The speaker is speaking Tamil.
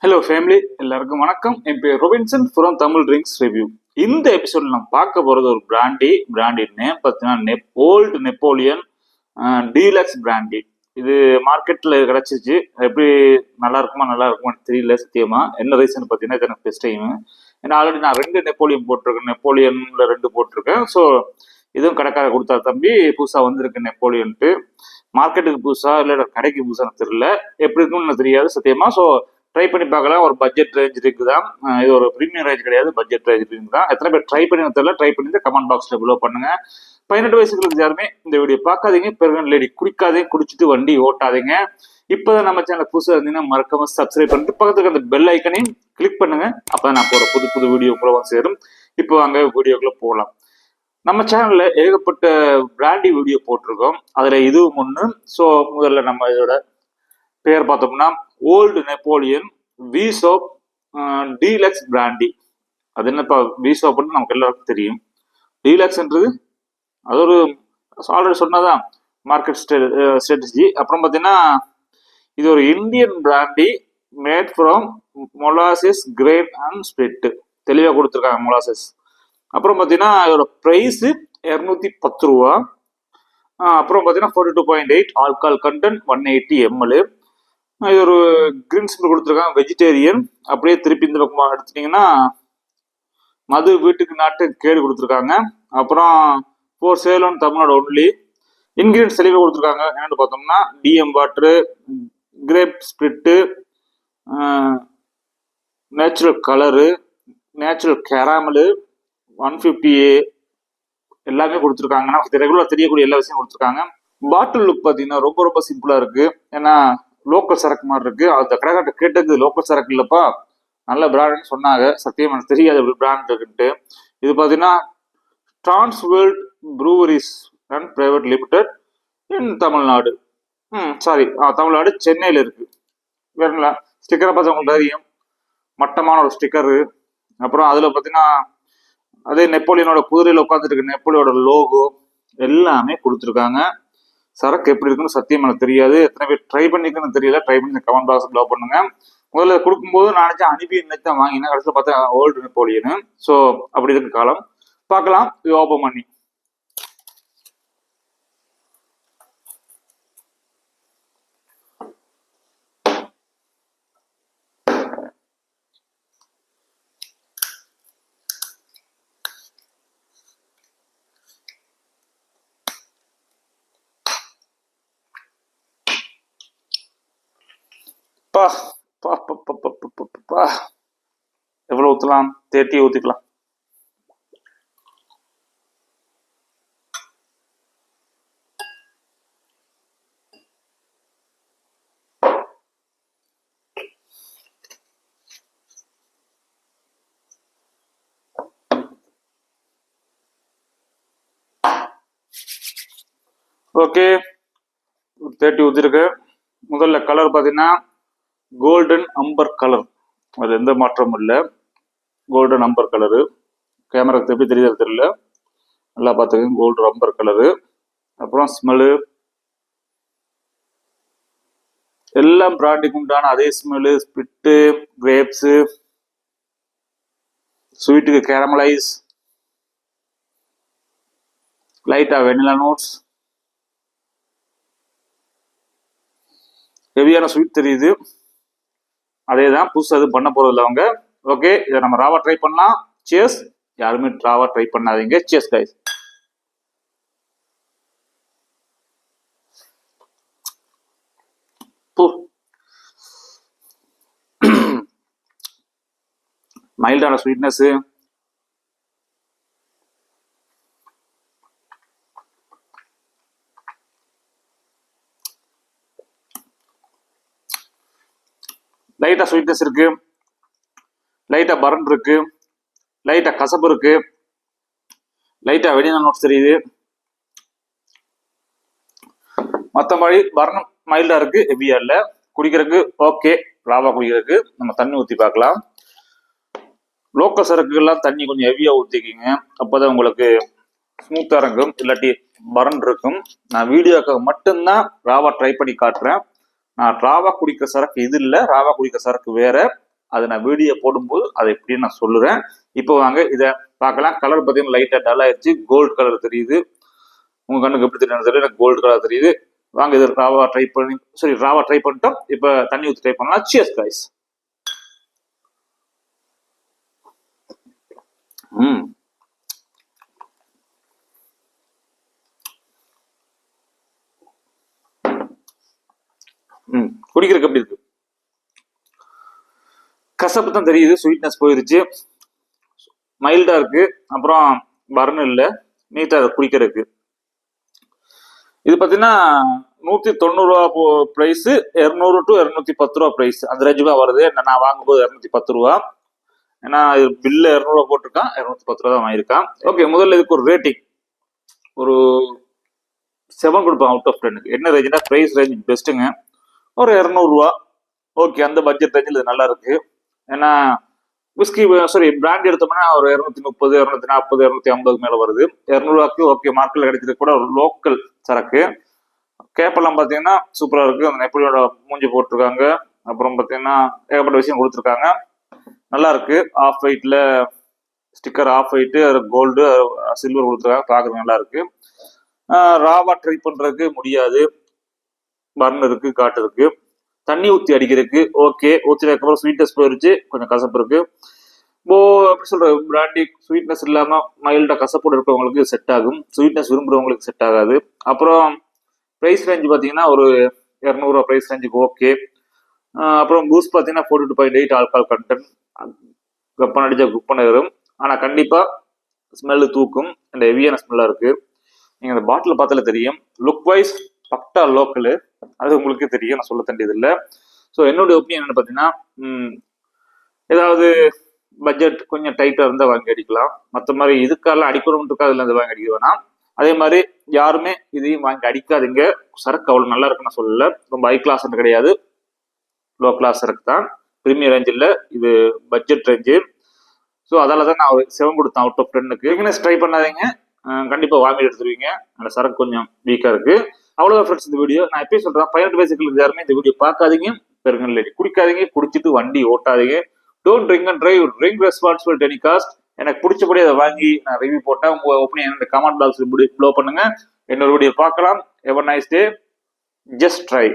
ஹலோ ஃபேமிலி, எல்லாருக்கும் வணக்கம். என் பேர் Robinson from Tamil drinks review. இந்த எபிசோட்ல நம்ம பார்க்க போறது ஒரு பிராண்டி நேம் பார்த்தீங்கன்னா ஓல்டு நெப்போலியன் டீலக்ஸ் பிராண்டி. இது மார்க்கெட்ல கிடைச்சிச்சு. எப்படி நல்லா இருக்குமான்னு தெரியல சத்தியமா. என்ன ரீசன் பார்த்தீங்கன்னா இது எனக்கு ஃபர்ஸ்ட் டைம். ஏன்னா ஆல்ரெடி நான் 2 நெப்போலியன் போட்டிருக்கேன், நெப்போலியன்ல 2 போட்டிருக்கேன். ஸோ இதுவும் கடைக்கார கொடுத்தா தம்பி புதுசாக வந்திருக்கு நெப்போலியன்ட்டு. மார்க்கெட்டுக்கு புதுசா இல்லை கடைக்கு புதுசான்னு தெரியல, எப்படி இருக்குன்னு தெரியாது சத்தியமா. ஸோ ட்ரை பண்ணி பார்க்கலாம். ஒரு பட்ஜெட் ரேஞ்ச் இருக்குதான். இது ஒரு ப்ரீமியம் ரேஞ்ச் கிடையாது, பட்ஜெட் ரேஞ்ச் தான். எத்தனை பேர் ட்ரை பண்ணி தெரியல, ட்ரை பண்ணி கமெண்ட் பாக்ஸ்ல பிலோ பண்ணுங்க. 18 வயசுக்கு யாருமே இந்த வீடியோ பார்க்காதீங்க. பெருகன் லேடி குடிக்காதீங்க, குடிச்சிட்டு வண்டி ஓட்டாதீங்க. இப்போதான் நம்ம சேனல் புதுசாக இருந்தீங்கன்னா மறக்காம சப்ஸ்கிரைப் பண்ணிட்டு பக்கத்துக்கு அந்த பெல் ஐக்கனையும் கிளிக் பண்ணுங்க. அப்பதான் நான் போற புது வீடியோ கூட சேரும். இப்போ வாங்க வீடியோக்குள்ள போகலாம். நம்ம சேனல்ல ஏகப்பட்ட பிராண்டி வீடியோ போட்டிருக்கோம், அதுல இதுவும் ஒண்ணு. ஸோ முதல்ல நம்ம இதோட பேர் பார்த்தோம்னா old Napoleon VSOP deluxe brandy. அது என்னப்பா வி சோப்னு நமக்கு எல்லாருக்கும் தெரியும். டீலக்ஸ்ன்றது அது ஒரு ஆல்ரெடி சொன்னதான் மார்க்கெட் ஸ்ட்ராட்டஜி. அப்புறம் பார்த்தீங்கன்னா இது ஒரு Indian brandy made from molasses grain and spirit. தெளிவாக கொடுத்துருக்காங்க மொலாசிஸ். அப்புறம் பார்த்தீங்கன்னா இதோட ப்ரைஸு 210 ரூபா. அப்புறம் பார்த்தீங்கன்னா 42.8 ஆல்கால் கண்டென்ட், 180 ml. இது ஒரு கிரீன் சிம்பிள் கொடுத்துருக்காங்க, வெஜிடேரியன். அப்படியே திருப்பி இந்த பக்கமாக எடுத்துட்டீங்கன்னா மது வீட்டுக்கு நாட்டு கேடு கொடுத்துருக்காங்க. அப்புறம் for sale on Tamil Nadu only. Ingredients தெளிவாக கொடுத்துருக்காங்க. என்னென்னு பார்த்தோம்னா DM water, grape spirit, natural colour, natural caramel, 150A எல்லாமே கொடுத்துருக்காங்க. நமக்கு ரெகுலர் தெரியக்கூடிய எல்லா விஷயம் கொடுத்துருக்காங்க. பாட்டில் லுக் பார்த்தீங்கன்னா ரொம்ப சிம்பிளாக இருக்கு. ஏன்னா லோக்கல் சரக்கு மாதிரி இருக்கு. அந்த கடைக்காட்ட கேட்டது லோக்கல் சரக்கு இல்லப்பா, நல்ல பிராண்ட்னு சொன்னாங்க. சத்தியம் எனக்கு தெரியாது எப்படி பிராண்ட் இருக்குன்ட்டு. இது பார்த்தீங்கன்னா trans world breweries and private limited in Tamil Nadu. Tamil Nadu சென்னையில் இருக்கு. வேணுங்களா ஸ்டிக்கரை பார்த்து உங்களுக்கு தெரியும், மட்டமான ஒரு ஸ்டிக்கரு. அப்புறம் அதில் பார்த்தீங்கன்னா அதே நெப்போலியனோட குதிரையில் உட்காந்துட்டு இருக்கு நெப்போலியோட லோகோ எல்லாமே கொடுத்துருக்காங்க. சரக்கு எப்படி இருக்குன்னு சத்தியம் எனக்கு தெரியாது. எத்தனை பேர் ட்ரை பண்ணிக்குன்னு தெரியல. ட்ரை பண்ணி கமெண்ட் பாக்ஸ் லவ் பண்ணுங்க. முதல்ல கொடுக்கும்போது நான் நினைச்சேன் அனுப்பி நினைச்சேன் வாங்கினேன். கடைசியில் பார்த்தா ஓல்டு நெப்போலியனு. ஸோ அப்படி இருக்கு காலம். பார்க்கலாம் இது ஓப்பன் பண்ணி. எவ்வளவு ஊத்தலாம்? 30 ஊத்திக்கலாம். ஓகே, 30 ஊத்திருக்கு. முதல்ல கலர் பார்த்தீங்கன்னா கோல்டன் அம்பர் கலர், அது எந்த மாற்றமும் இல்லை. Golden amber colour. கேமராக்கு எப்படி தெரியுது தெரியல, நல்லா பார்த்துக்கோங்க. Golden amber colour. அப்புறம் ஸ்மெல்லு எல்லாம் பிராண்டிக்கு உண்டான அதே ஸ்மெல்லு. ஸ்பிரிட்டு, கிரேப்ஸு, ஸ்வீட்டுக்கு கேரமலைஸ், லைட்டா வெனிலா நோட்ஸ், ஹெவியான ஸ்வீட் தெரியுது. அதே தான், புதுசு அது பண்ண போறது இல்லை அவங்க. ஓகே, இதை நம்ம ராவா ட்ரை பண்ணலாம். சியர்ஸ். யாருமே ராவா ட்ரை பண்ணாதீங்க. Cheers guys. மைல்டான ஸ்வீட்னஸ், லைட்டா ஸ்வீட்னஸ் இருக்கு, லைட்டா பரன் இருக்கு, லைட்டா கசப்பு இருக்கு, லைட்டா வெனிலா நோட்ஸ் தெரியுது. மற்றபடி பரணம் மைல்டா இருக்கு, ஹெவியா இல்ல. குடிக்கிறதுக்கு ஓகே. ராவா குடிக்கிறதுக்கு நம்ம தண்ணி ஊற்றி பார்க்கலாம். லோக்கல் சரக்குகள்லாம் தண்ணி கொஞ்சம் ஹெவியா ஊற்றிக்கிங்க, அப்போதான் உங்களுக்கு ஸ்மூத்தா இருக்கும். இல்லாட்டி பரன் இருக்கும். நான் வீடியோக்காக மட்டும்தான் ராவா ட்ரை பண்ணி காட்டுறேன். நான் ராவா குடிக்கிற சரக்கு இது இல்லை, ராவா குடிக்கிற சரக்கு வேற. அதை நான் வீடியோ போடும்போது அதை எப்படின்னு நான் சொல்லுறேன். இப்போ வாங்க இதை பார்க்கலாம். கலர் பார்த்தீங்கன்னா லைட்டாக டல் ஆயிடுச்சு, கோல்டு கலர் தெரியுது. உங்க கண்ணுக்கு எப்படி தெரியும் தெரியல, எனக்கு கோல்டு கலர் தெரியுது. வாங்க இது ராவா ட்ரை பண்ணிட்டோம். இப்போ தண்ணி ஊற்றி ட்ரை பண்ணலாம். Cheers guys. குடிக்கிறதுக்கு எப்படி இருக்கு? கசப்பு தான் தெரியுது, ஸ்வீட்னஸ் போயிருச்சு, மைல்டா இருக்கு, அப்புறம் பர்ன் இல்லை, நீட்டா குடிக்கிறதுக்கு. இது பாத்தீங்கன்னா 190 ரூபா பிரைஸ், 200 to 210 ரூபா பிரைஸ், அந்த ரேஞ்சு தான் வருது. நான் வாங்கும்போது 210 ரூபா. ஏன்னா பில்ல 200 ரூபா போட்டிருக்கான், 210 ரூபா தான் வாங்கியிருக்கான். ஓகே, முதல்ல இதுக்கு ஒரு ரேட்டிங் ஒரு 7 கொடுப்பேன் அவுட் ஆஃப் 10. என்ன ரேஞ்சுனா பிரைஸ் ரேஞ்ச் பெஸ்ட்டுங்க. ஒரு 200 ரூபா ஓகே, அந்த பட்ஜெட் ரேஞ்சில் இது நல்லா இருக்கு. ஏன்னா விஸ்கி பிராண்ட் எடுத்தோம்னா ஒரு 230, 240, 250 மேல வருது. 200 ரூபாய்க்கு ஓகே, மார்க்கெட்ல கிடைக்கிறது கூட ஒரு லோக்கல் சரக்கு. கேப்பெல்லாம் பார்த்தீங்கன்னா சூப்பரா இருக்கு. அந்த நெப்போலியோட மூஞ்சி போட்டிருக்காங்க, அப்புறம் பார்த்தீங்கன்னா ஏகப்பட்ட விஷயம் கொடுத்துருக்காங்க, நல்லா இருக்கு. ஆஃப் ஒயிட்ல sticker, off white, gold, silver கொடுத்துருக்காங்க, பார்க்கறது நல்லா இருக்கு. ராவா ட்ரை பண்றதுக்கு முடியாது, பர்ன் இருக்கு, காட்டு இருக்கு. தண்ணி ஊற்றி அடிக்கிறதுக்கு ஓகே, ஊற்றினதுக்கப்புறம் ஸ்வீட்னஸ் போயிருச்சு, கொஞ்சம் கசப்பு இருக்கு. எப்படி சொல்ற, பிராண்டி ஸ்வீட்னஸ் இல்லாம மைல்டா கசப்போடு இருக்கிறவங்களுக்கு செட் ஆகும், ஸ்வீட்னஸ் விரும்புறவங்களுக்கு செட் ஆகாது. அப்புறம் பிரைஸ் ரேஞ்ச் பாத்தீங்கன்னா ஒரு 200 ரூபா பிரைஸ் ரேஞ்சுக்கு ஓகே. அப்புறம் பூஸ்ட் பாத்தீங்கன்னா 42.8 ஆல்கஹால் கண்டென்ட், வெப்பன் அடிச்சா குப்பன் வரும், ஆனா கண்டிப்பா ஸ்மெல்லு தூக்கும், இந்த ஹெவியான ஸ்மெல்லா இருக்கு. நீங்க அந்த பாட்டில் பார்த்தாலே தெரியும். லுக் வைஸ் பக்கா லோக்கலு, அது உங்களுக்கே தெரியும், நான் சொல்ல வேண்டியது இல்லை. ஸோ என்னோட ஒப்பீனியன் என்ன பார்த்தீங்கன்னா, ஏதாவது பட்ஜெட் கொஞ்சம் டைட்டாக இருந்தால் வாங்கி அடிக்கலாம். மற்ற மாதிரி இதுக்காலாம் அடிக்கணும்ன்றக்காக அதில் இருந்து வாங்கி அடிக்க வேணாம். அதே மாதிரி யாருமே இதையும் வாங்கி அடிக்காதீங்க. சரக்கு அவ்வளோ நல்லா இருக்குன்னு சொல்லல, ரொம்ப ஹை கிளாஸ் கிடையாது, லோ கிளாஸ் சரக்கு தான், ப்ரீமியம் ரேஞ்ச் இல்லை, இது பட்ஜெட் ரேஞ்சு. ஸோ அதால தான் நான் ஒரு 7 கொடுத்தேன் அவுட் ஆஃப் 10க்கு. ட்ரை பண்ணாதீங்க, கண்டிப்பாக வாங்கி எடுத்துருவீங்க. அந்த சரக்கு கொஞ்சம் வீக்காக இருக்கு. அவ்வளோதான் ஃப்ரெண்ட்ஸ் இந்த வீடியோ. நான் எப்பயும் சொல்றேன், 18 வயசுக்கு யாருமே இந்த வீடியோ பார்க்காதீங்க, பெருங்கல்ல குடிக்காதீங்க, குடிச்சிட்டு வண்டி ஓட்டாதீங்க. Don't drink and drive, drink responsible any cost. எனக்கு பிடிச்சபடி அதை வாங்கி நான் ரிவ்யூ போட்டேன். உங்க ஒப்பீனியன் கமெண்ட் பாக்ஸ் ப்ளோ பண்ணுங்க. இன்னொரு வீடியோ பார்க்கலாம். Have a nice day. Just try.